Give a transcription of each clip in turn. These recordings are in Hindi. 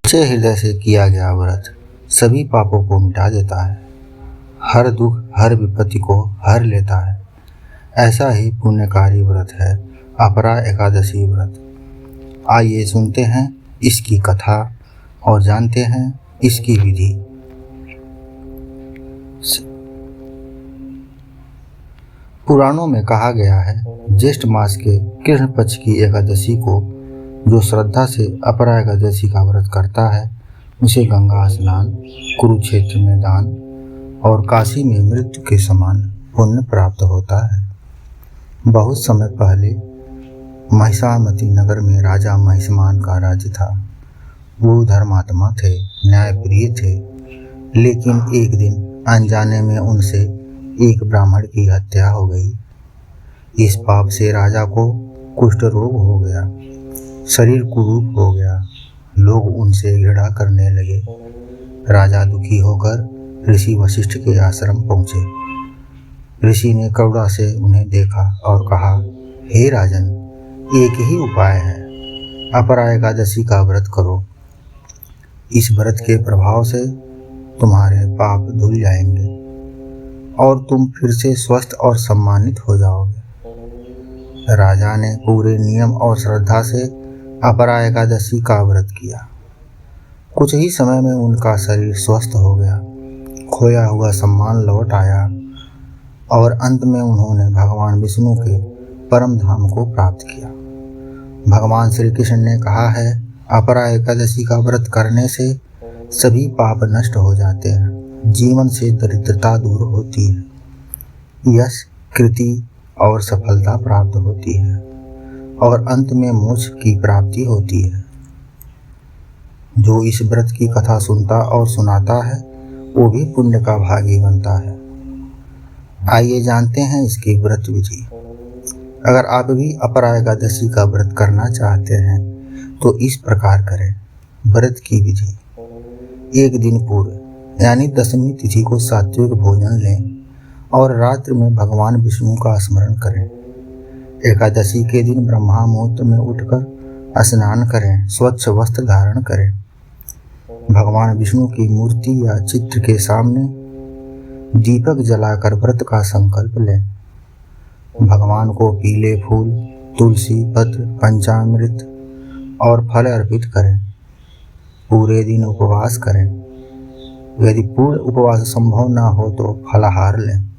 सच्चे हृदय से किया गया व्रत सभी पापों को मिटा देता है, हर दुख हर विपत्ति को हर लेता है। ऐसा ही पुण्यकारी व्रत है अपरा एकादशी व्रत। आइए सुनते हैं इसकी कथा और जानते हैं इसकी विधि। पुराणों में कहा गया है, ज्येष्ठ मास के कृष्ण पक्ष की एकादशी को जो श्रद्धा से अपरा एकादशी का व्रत करता है, उसे गंगा स्नान, कुरुक्षेत्र में दान और काशी में मृत्यु के समान पुण्य प्राप्त होता है। बहुत समय पहले महिषामती नगर में राजा महिषमान का राज्य था। वो धर्मात्मा थे, न्यायप्रिय थे, लेकिन एक दिन अनजाने में उनसे एक ब्राह्मण की हत्या हो गई। इस पाप से राजा को कुष्ठ रोग हो गया, शरीर कुरूप हो गया, लोग उनसे घृणा करने लगे। राजा दुखी होकर ऋषि वशिष्ठ के आश्रम पहुँचे। ऋषि ने करुणा से उन्हें देखा और कहा, हे राजन, एक ही उपाय है, अपरा एकादशी का व्रत करो। इस व्रत के प्रभाव से तुम्हारे पाप धुल जाएंगे और तुम फिर से स्वस्थ और सम्मानित हो जाओगे। राजा ने पूरे नियम और श्रद्धा से अपरा एकादशी का व्रत किया। कुछ ही समय में उनका शरीर स्वस्थ हो गया, खोया हुआ सम्मान लौट आया और अंत में उन्होंने भगवान विष्णु के परम धाम को प्राप्त किया। भगवान श्री कृष्ण ने कहा है, अपरा एकादशी का व्रत करने से सभी पाप नष्ट हो जाते हैं, जीवन से दरिद्रता दूर होती है, यश, कीर्ति और सफलता प्राप्त होती है और अंत में मोक्ष की प्राप्ति होती है। जो इस व्रत की कथा सुनता और सुनाता है, वो भी पुण्य का भागी बनता है। आइए जानते हैं इसकी व्रत विधि। अगर आप भी अपरा एकादशी का व्रत करना चाहते हैं तो इस प्रकार करें। व्रत की विधि: एक दिन पूर्व यानी दशमी तिथि को सात्विक भोजन लें और रात्रि में भगवान विष्णु का स्मरण करें। एकादशी के दिन ब्रह्मा मुहूर्त में उठकर स्नान करें, स्वच्छ वस्त्र धारण करें। भगवान विष्णु की मूर्ति या चित्र के सामने दीपक जलाकर व्रत का संकल्प लें। भगवान को पीले फूल, तुलसी पत्र, पंचामृत और फल अर्पित करें। पूरे दिन उपवास करें। यदि पूर्ण उपवास संभव न हो तो फलाहार लें।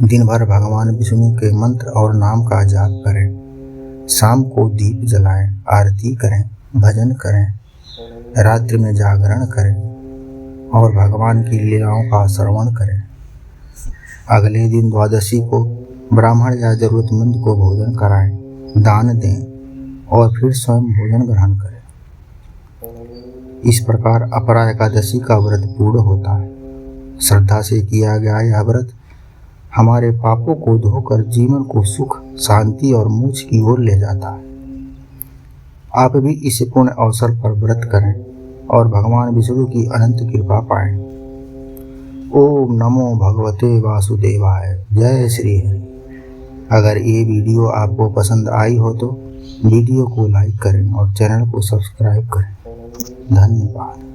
दिन भर भगवान विष्णु के मंत्र और नाम का जाप करें। शाम को दीप जलाएं, आरती करें, भजन करें। रात्रि में जागरण करें और भगवान की लीलाओं का श्रवण करें। अगले दिन द्वादशी को ब्राह्मण या जरूरतमंद को भोजन कराएं, दान दें और फिर स्वयं भोजन ग्रहण करें। इस प्रकार अपरा एकादशी का व्रत पूर्ण होता है। श्रद्धा से किया गया यह व्रत हमारे पापों को धोकर जीवन को सुख, शांति और मोक्ष की ओर ले जाता है। आप भी इस पुण्य अवसर पर व्रत करें और भगवान विष्णु की अनंत कृपा पाएं। ओम नमो भगवते वासुदेवाय। जय श्री हरि। अगर ये वीडियो आपको पसंद आई हो तो वीडियो को लाइक करें और चैनल को सब्सक्राइब करें। धन्यवाद।